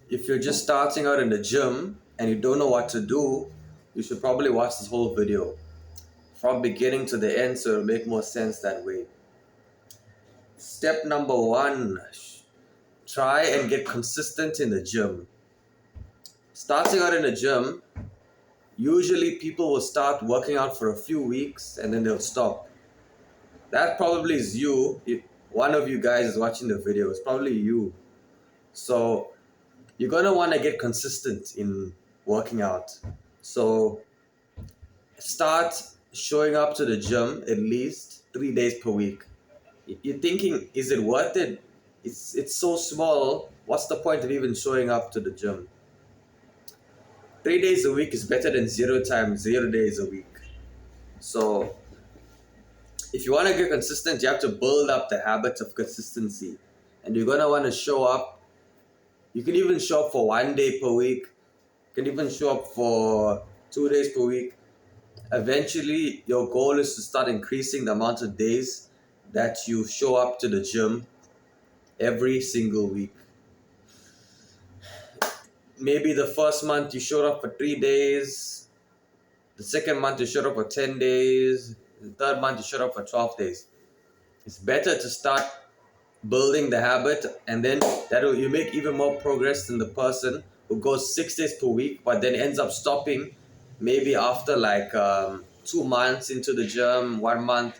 If you're just starting out in the gym and you don't know what to do, you should probably watch this whole video from beginning to the end so it'll make more sense that way. Step number one, try and get consistent in the gym. Starting out in the gym, usually people will start working out for a few weeks and then they'll stop. That probably is you. If one of you guys is watching the video, it's probably you. So you're gonna want to get consistent in working out. So start showing up to the gym at least 3 days per week. You're thinking, is it worth it? It's so small. What's the point of even showing up to the gym? 3 days a week is better than 0 days a week. So if you want to get consistent, you have to build up the habits of consistency. And you're gonna want to show up. You can even show up for 1 day per week. You can even show up for 2 days per week. Eventually, your goal is to start increasing the amount of days that you show up to the gym every single week. Maybe the first month you showed up for 3 days, the second month you showed up for 10 days, the third month you showed up for 12 days. It's better to start building the habit, and then you make even more progress than the person who goes 6 days per week but then ends up stopping maybe after 2 months into the gym, 1 month.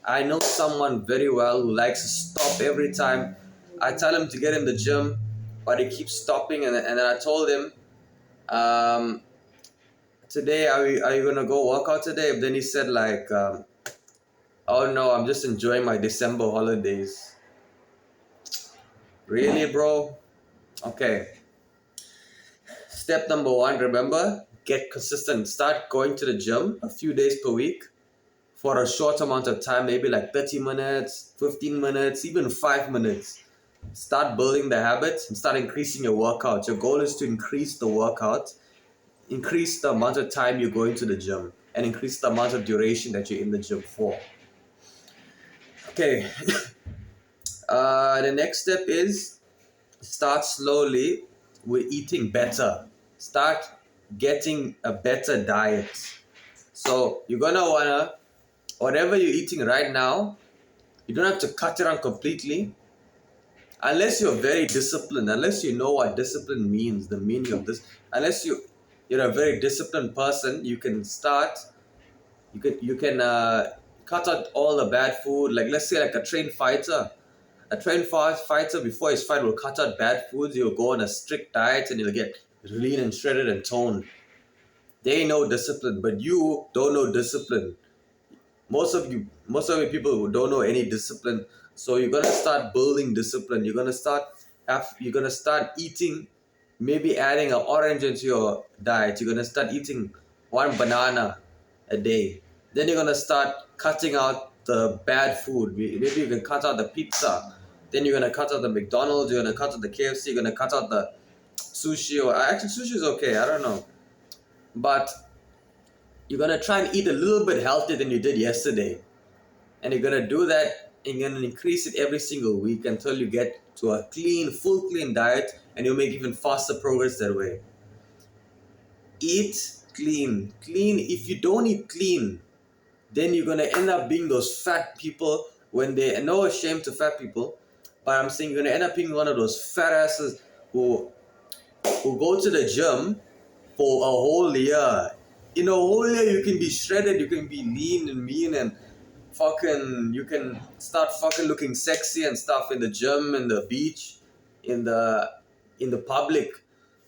I know someone very well who likes to stop every time I tell him to get in the gym, but he keeps stopping. And then I told him, today, are you gonna go work out today? Then he said oh no, I'm just enjoying my December holidays. Really, bro? Okay. Step number one, remember, get consistent. Start going to the gym a few days per week for a short amount of time, maybe like 30 minutes, 15 minutes, even 5 minutes. Start building the habits and start increasing your workout. Your goal is to increase the workout, increase the amount of time you're going to the gym, and increase the amount of duration that you're in the gym for. Okay. The next step is start slowly with eating better. Start getting a better diet. So you're gonna wanna, whatever you're eating right now, you don't have to cut it out completely. Unless you're very disciplined, unless you know what discipline means, the meaning of this, unless you're a very disciplined person, you can start, you can cut out all the bad food. Like let's say like a trained fighter. A trained fighter before his fight will cut out bad foods. He'll go on a strict diet and he'll get lean and shredded and toned. They know discipline, but you don't know discipline. Most of you people who don't know any discipline. So you're gonna start building discipline. You're gonna start eating, maybe adding an orange into your diet. You're gonna start eating one banana a day. Then you're gonna start cutting out the bad food. Maybe you can cut out the pizza. Then you're gonna cut out the McDonald's. You're gonna cut out the KFC. You're gonna cut out the sushi. Or actually, sushi is okay. I don't know, but you're gonna try and eat a little bit healthier than you did yesterday, and you're gonna do that. And you're gonna increase it every single week until you get to a full clean diet, and you'll make even faster progress that way. Eat clean. If you don't eat clean, then you're gonna end up being those fat people when they no shame to fat people, but I'm saying you're gonna end up being one of those fat asses who go to the gym for a whole year. In a whole year you can be shredded, you can be lean and mean and you can start fucking looking sexy and stuff in the gym, in the beach, in the public.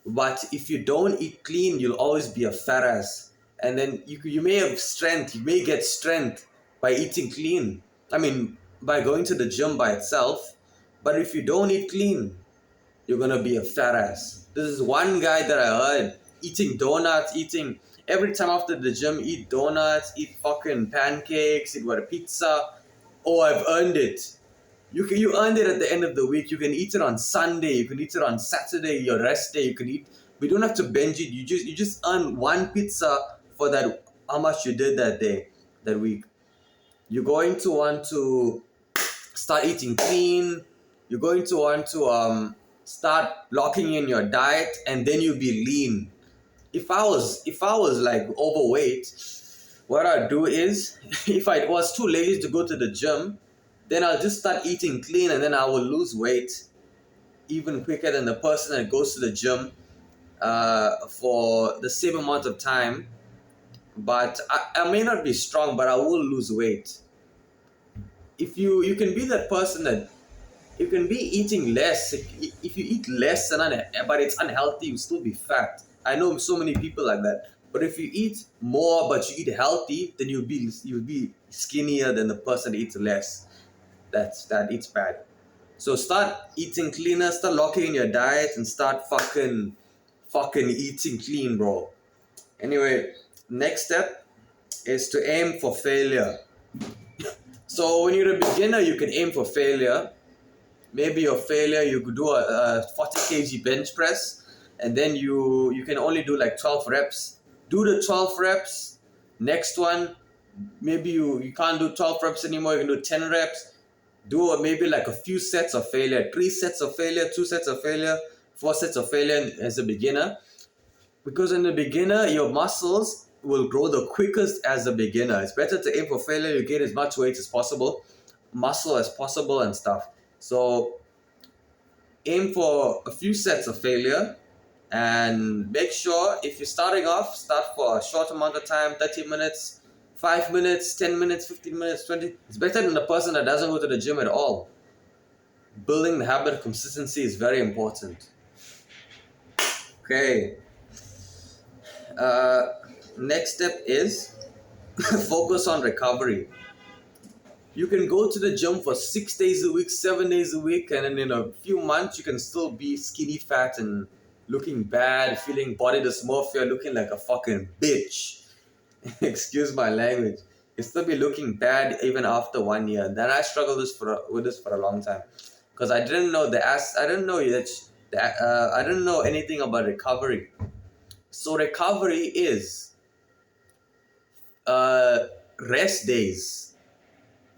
But if you don't eat clean, you'll always be a fat ass. And then you may have strength, you may get strength by eating clean. I mean, by going to the gym by itself. But if you don't eat clean, you're gonna be a fat ass. This is one guy that I heard eating donuts, every time after the gym, eat donuts, eat fucking pancakes, eat what, a pizza. Oh, I've earned it. You earned it at the end of the week. You can eat it on Sunday. You can eat it on Saturday, your rest day. You can eat. We don't have to binge it. You just earn one pizza for that. How much you did that day, that week. You're going to want to start eating clean. You're going to want to start locking in your diet, and then you'll be lean. If I was like overweight, what I'd do is if I was too lazy to go to the gym, then I'll just start eating clean, and then I will lose weight even quicker than the person that goes to the gym for the same amount of time. But I may not be strong, but I will lose weight. If you can be that person that you can be eating less. If you eat less but it's unhealthy, you still be fat. I know so many people like that. But if you eat more but you eat healthy, then you'll be skinnier than the person that eats less. That eats bad. So start eating cleaner, start locking in your diet, and start fucking eating clean, bro. Anyway, next step is to aim for failure. So when you're a beginner, you can aim for failure. Maybe your failure, you could do a 40 kg bench press, and then you can only do like 12 reps. Do the 12 reps. Next one, maybe you can't do 12 reps anymore, you can do 10 reps. Do maybe like a few sets of failure, 3 sets of failure, 2 sets of failure, 4 sets of failure as a beginner. Because in the beginner, your muscles will grow the quickest as a beginner. It's better to aim for failure. You get as much weight as possible, muscle as possible, and stuff. So aim for a few sets of failure, and make sure if you're starting off, start for a short amount of time, 30 minutes, 5 minutes, 10 minutes, 15 minutes, 20. It's better than the person that doesn't go to the gym at all. Building the habit of consistency is very important. Okay. Next step is focus on recovery. You can go to the gym for 6 days a week, 7 days a week, and then in a few months you can still be skinny fat and looking bad, feeling body dysmorphia, looking like a fucking bitch. Excuse my language. You still be looking bad even after 1 year. Then I struggled with this for a long time because I didn't know I didn't know I didn't know anything about recovery. So recovery is rest days.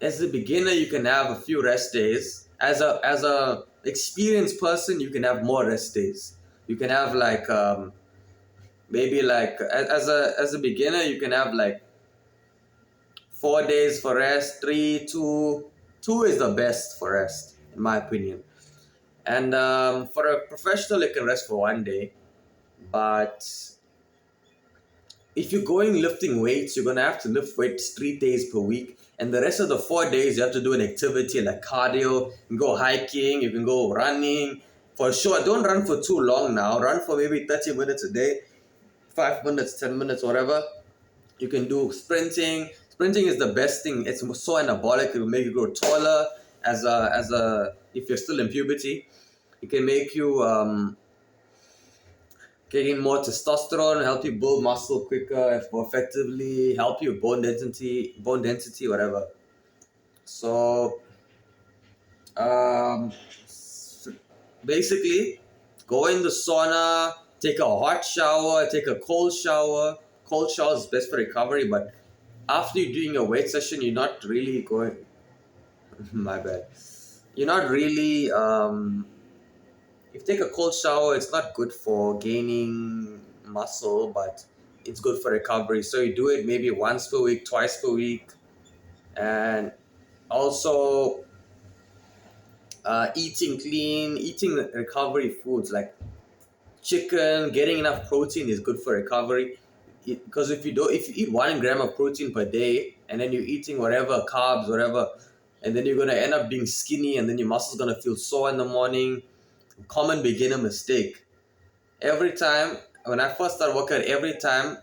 As a beginner, you can have a few rest days. As a experienced person, you can have more rest days. You can have like maybe like as a beginner, you can have like 4 days for rest, 3, 2. 2 is the best for rest, in my opinion. And for a professional, you can rest for 1 day. But if you're going lifting weights, you're gonna have to lift weights 3 days per week, and the rest of the 4 days you have to do an activity like cardio. You can go hiking, you can go running. For sure, don't run for too long now. Run for maybe 30 minutes a day, 5 minutes, 10 minutes, whatever. You can do sprinting. Sprinting is the best thing. It's so anabolic. It will make you grow taller. If you're still in puberty, it can make you getting more testosterone, help you build muscle quicker, more effectively, help you bone density, whatever. So, um, basically, go in the sauna, take a hot shower, take a cold shower. Cold shower is best for recovery, but after you're doing a weight session, you're not really going. My bad. You're not really. If you take a cold shower, it's not good for gaining muscle, but it's good for recovery. So you do it maybe once per week, twice per week, and also eating clean, eating recovery foods like chicken, getting enough protein is good for recovery. Because if you eat 1 gram of protein per day, and then you're eating whatever carbs, whatever, and then you're gonna end up being skinny, and then your muscles gonna feel sore in the morning. Common beginner mistake. Every time when I first started working out, every time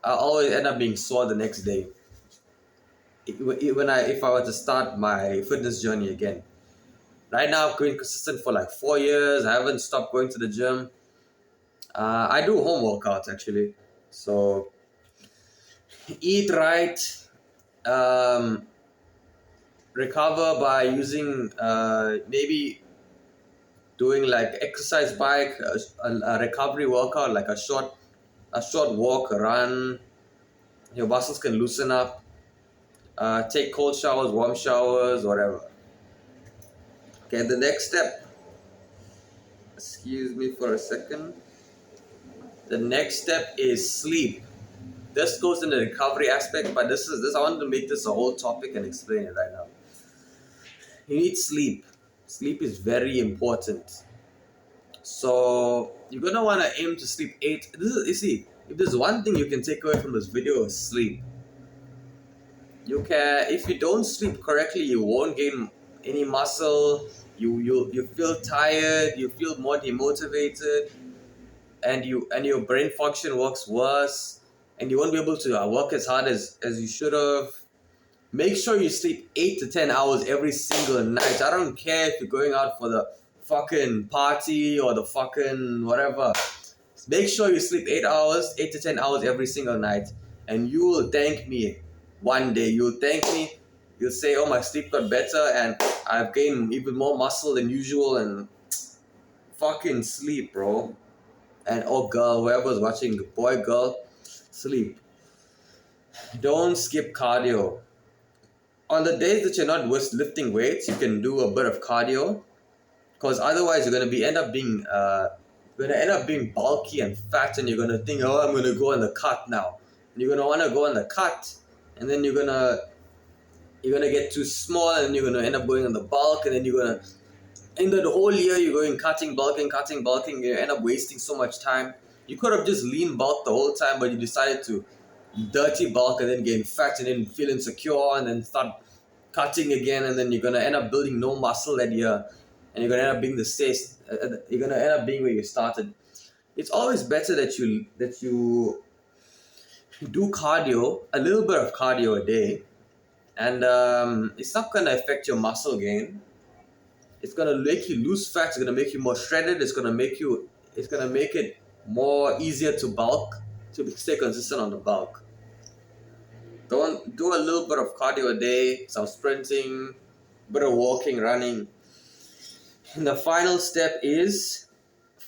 I always end up being sore the next day. If I were to start my fitness journey again. Right now, I'm going consistent for like 4 years. I haven't stopped going to the gym. I do home workouts actually. So eat right, um, recover by using maybe doing like exercise bike, a recovery workout, like a short walk, a run. Your muscles can loosen up. Take cold showers, warm showers, whatever. Okay, the next step Excuse me for a second. The next step is sleep. This goes in the recovery aspect, but this I want to make this a whole topic and explain it right now. You need sleep. Sleep is very important. So you're gonna want to aim to sleep 8. You see, if there's one thing you can take away from this video is sleep. If you don't sleep correctly, you won't gain any muscle. You feel tired. You feel more demotivated, and your brain function works worse, and you won't be able to work as hard as you should have. Make sure you sleep 8 to 10 hours every single night. I don't care if you're going out for the fucking party or the fucking whatever. Make sure you sleep 8 hours, 8 to 10 hours every single night, and you will thank me one day. You'll thank me. You'll say, "Oh, my sleep got better, and I've gained even more muscle than usual." And fucking sleep, bro. And oh, girl, whoever's watching, boy, girl, sleep. Don't skip cardio. On the days that you're not lifting weights, you can do a bit of cardio, because otherwise you're gonna end up being bulky and fat, and you're gonna think, "Oh, I'm gonna go on the cut now." And you're gonna want to go on the cut, and then you're gonna get too small, and you're gonna end up going on the bulk, and then you're gonna end the whole year you're going cutting, bulking. You end up wasting so much time. You could have just lean bulk the whole time, but you decided to dirty bulk and then gain fat and then feel insecure and then start cutting again, and then you're gonna end up building no muscle that year, and you're gonna end up being you're gonna end up being where you started. It's always better that you do cardio, a little bit of cardio a day, and it's not gonna affect your muscle gain. It's gonna make you lose fat. It's gonna make you more shredded. It's gonna make it more easier to bulk, to stay consistent on the bulk. Don't do a little bit of cardio a day, some sprinting, a bit of walking, running. And the final step is,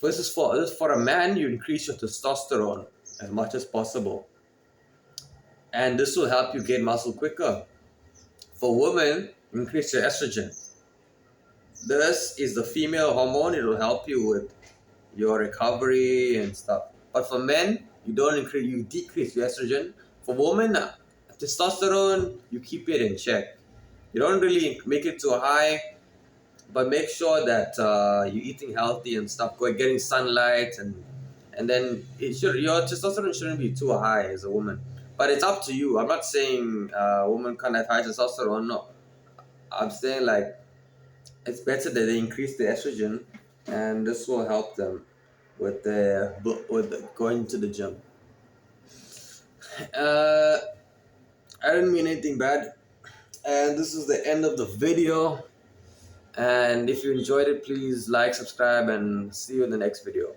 this is for a man, you increase your testosterone as much as possible. And this will help you gain muscle quicker. For women, increase your estrogen. This is the female hormone. It will help you with your recovery and stuff. But for men, you decrease your estrogen. For women, testosterone, you keep it in check. You don't really make it too high, but make sure that you're eating healthy and stuff, getting sunlight, and then your testosterone shouldn't be too high as a woman. But it's up to you. I'm not saying a woman can't have high testosterone. No, I'm saying like it's better that they increase the estrogen, and this will help them with going to the gym. I didn't mean anything bad, and this is the end of the video. And if you enjoyed it, please like, subscribe, and see you in the next video.